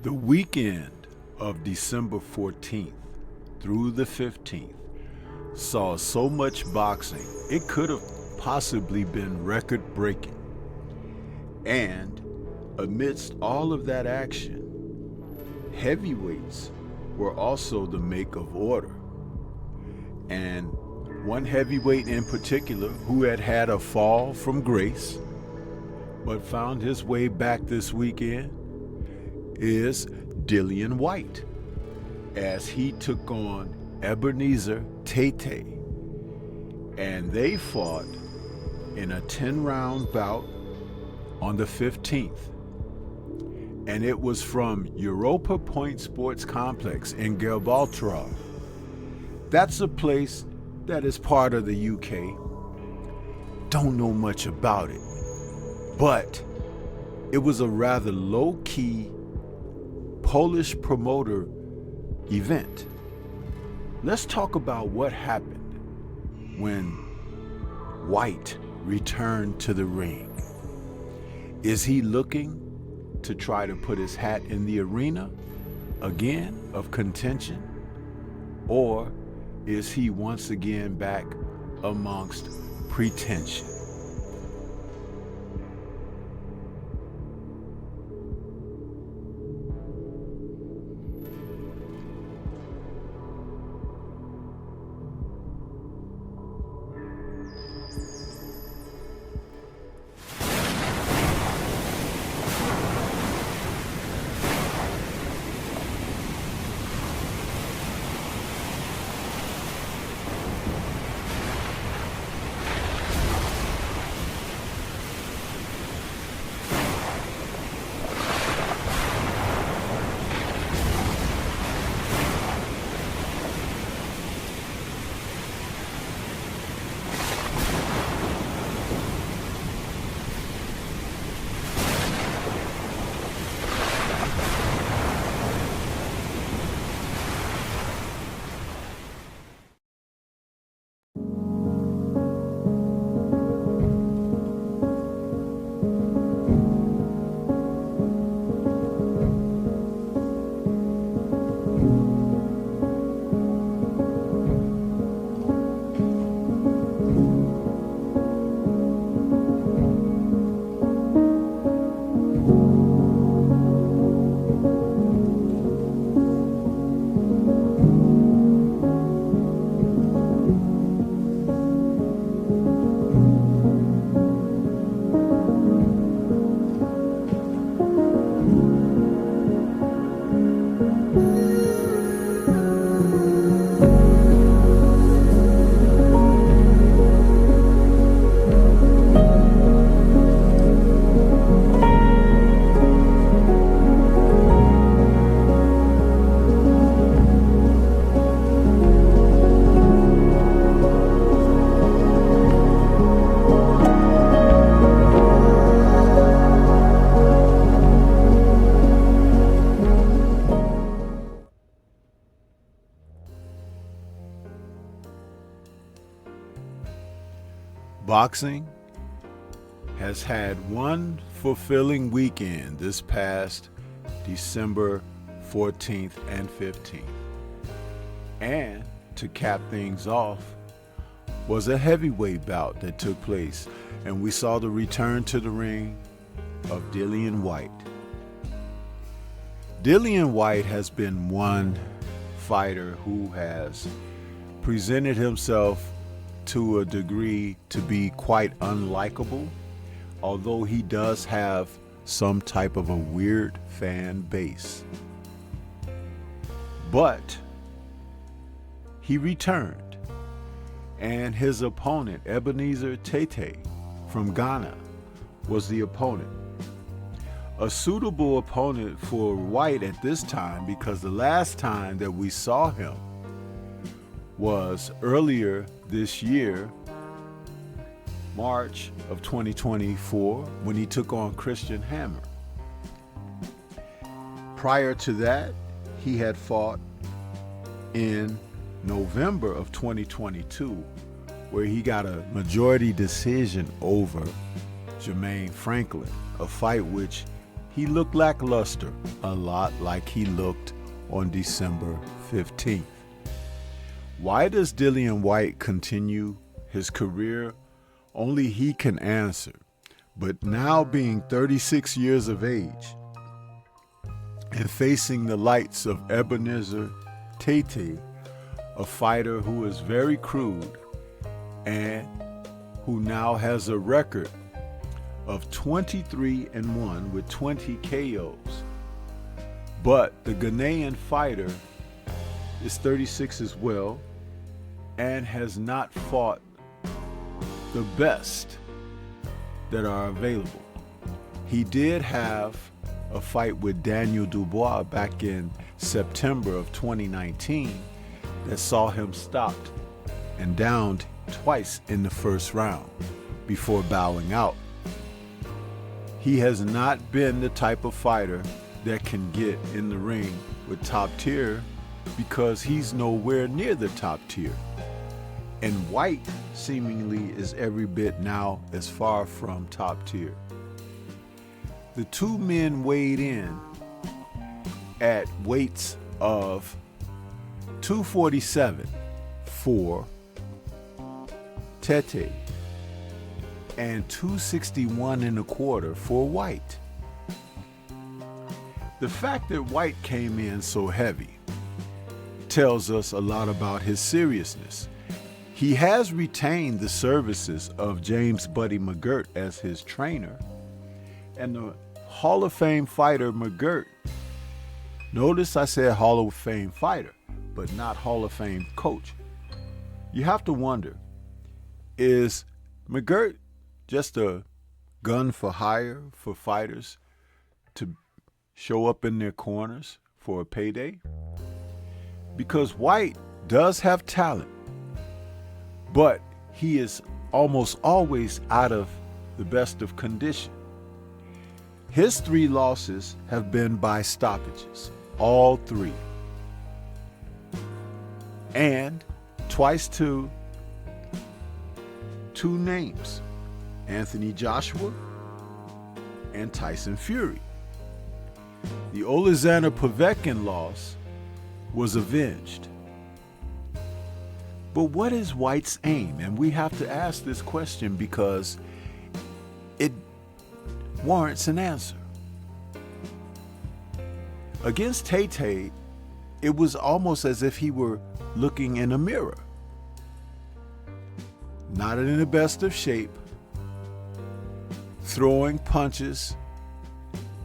The weekend of December 14th through the 15th saw so much boxing, it could have possibly been record-breaking. And amidst all of that action, heavyweights were also the make of order. And one heavyweight in particular who had had a fall from grace but found his way back this weekend is Whyte, as he took on Tetteh, and they fought in a 10-round bout on the 15th. And it was from Europa Point Sports Complex in Gibraltar. That's a place that is part of the UK. Don't know much about it, but it was a rather low-key Polish promoter event. Let's talk about what happened when Whyte returned to the ring. Is he looking to try to put his hat in the arena again of contention? Or is he once again back amongst pretension? Boxing has had one fulfilling weekend this past December 14th and 15th. And to cap things off was a heavyweight bout that took place, and we saw the return to the ring of Whyte. Whyte has been one fighter who has presented himself to a degree to be quite unlikable, although he does have some type of a weird fan base. But he returned, and his opponent, Tetteh from Ghana, was the opponent. A suitable opponent for Whyte at this time, because the last time that we saw him was earlier this year, March of 2024, when he took on Christian Hammer. Prior to that, he had fought in November of 2022, where he got a majority decision over Jermaine Franklin, a fight which he looked lackluster, a lot like he looked on December 15th. Why does Dillian Whyte continue his career? Only he can answer. But now being 36 years of age and facing the lights of Ebenezer Tetteh, a fighter who is very crude and who now has a record of 23-1 with 20 KOs. But the Ghanaian fighter is 36 as well and has not fought the best that are available. He did have a fight with Daniel Dubois back in September of 2019 that saw him stopped and downed twice in the first round before bowing out. He has not been the type of fighter that can get in the ring with top tier because he's nowhere near the top tier. And Whyte seemingly is every bit now as far from top tier. The two men weighed in at weights of 247 for Tetteh and 261 1/4 for Whyte. The fact that Whyte came in so heavy tells us a lot about his seriousness. He has retained the services of James Buddy McGirt as his trainer, and the Hall of Fame fighter McGirt, notice I said Hall of Fame fighter, but not Hall of Fame coach. You have to wonder, is McGirt just a gun for hire for fighters to show up in their corners for a payday? Because Whyte does have talent, but he is almost always out of the best of condition. His 3 losses have been by stoppages, all 3. And twice to 2 names, Anthony Joshua and Tyson Fury. The Alexander Povetkin loss was avenged. But what is Whyte's aim? And we have to ask this question because it warrants an answer. Against Tetteh, it was almost as if he were looking in a mirror. Not in the best of shape, throwing punches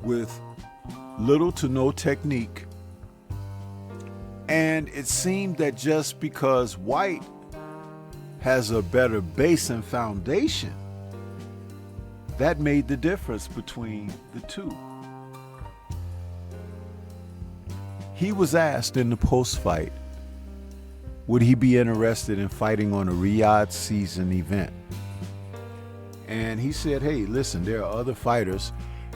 with little to no technique. And it seemed that just because Whyte has a better base and foundation, that made the difference between the two. He was asked in the post-fight, would he be interested in fighting on a Riyadh season event? And he said, hey, listen, there are other fighters.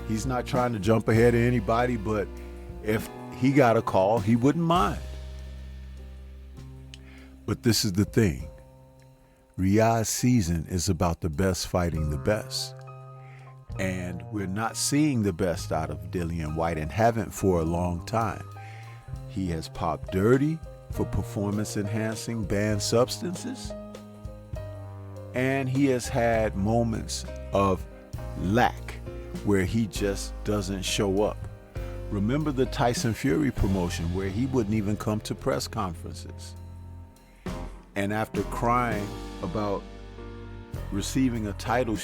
He's not trying to jump ahead of anybody, but if he got a call, he wouldn't mind. But this is the thing. Riyadh season is about the best fighting the best. And we're not seeing the best out of Dillian Whyte and haven't for a long time. He has popped dirty for performance-enhancing banned substances. And he has had moments of lack where he just doesn't show up. Remember the Tyson Fury promotion where he wouldn't even come to press conferences. And after crying about receiving a title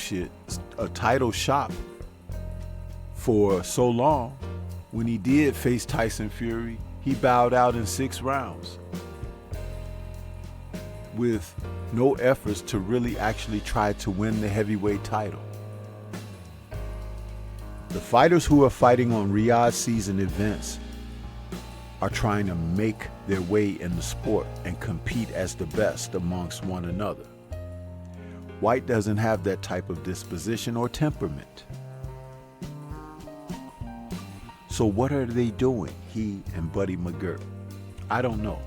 shot for so long, when he did face Tyson Fury, he bowed out in 6 rounds with no efforts to really actually try to win the heavyweight title. The fighters who are fighting on Riyadh season events are trying to make their way in the sport and compete as the best amongst one another. Whyte doesn't have that type of disposition or temperament. So what are they doing, he and Buddy McGirt? I don't know.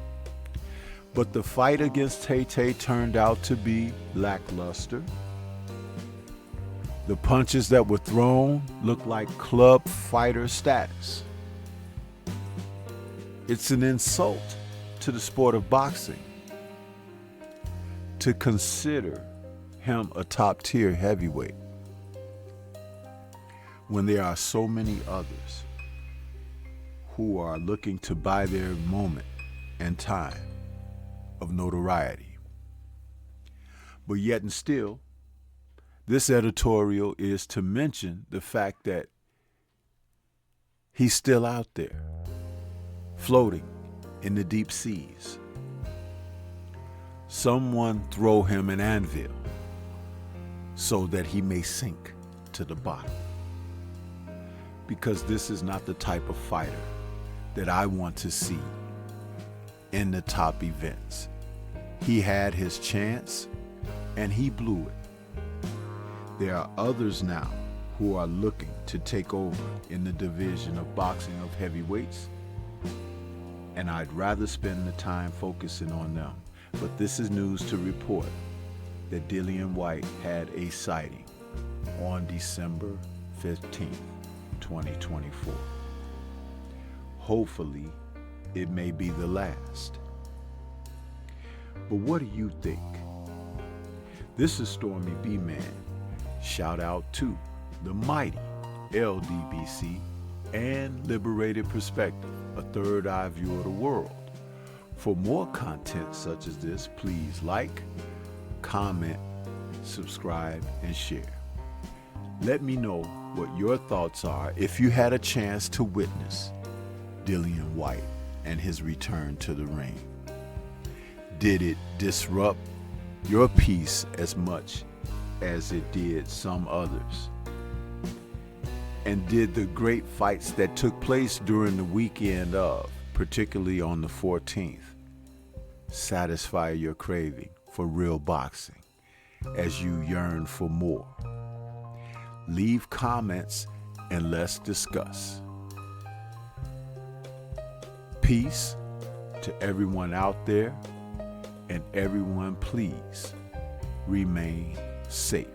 But the fight against Tetteh turned out to be lackluster. The punches that were thrown looked like club fighter status. It's an insult to the sport of boxing to consider him a top-tier heavyweight when there are so many others who are looking to buy their moment and time of notoriety. But yet and still, this editorial is to mention the fact that he's still out there, floating in the deep seas. Someone throw him an anvil so that he may sink to the bottom. Because this is not the type of fighter that I want to see in the top events. He had his chance and he blew it. There are others now who are looking to take over in the division of boxing of heavyweights, and I'd rather spend the time focusing on them. But this is news to report that Dillian Whyte had a sighting on December 15th, 2024. Hopefully, it may be the last. But what do you think? This is Stormy B-Man. Shout out to the mighty LDBC and Liberated Perspective, a third eye view of the world. For more content such as this, please like, comment, subscribe, and share. Let me know what your thoughts are if you had a chance to witness Dillian Whyte and his return to the ring. Did it disrupt your peace as much as it did some others? And did the great fights that took place during the weekend of, particularly on the 14th, satisfy your craving for real boxing as you yearn for more? Leave comments and let's discuss. Peace to everyone out there, and everyone please remain safe.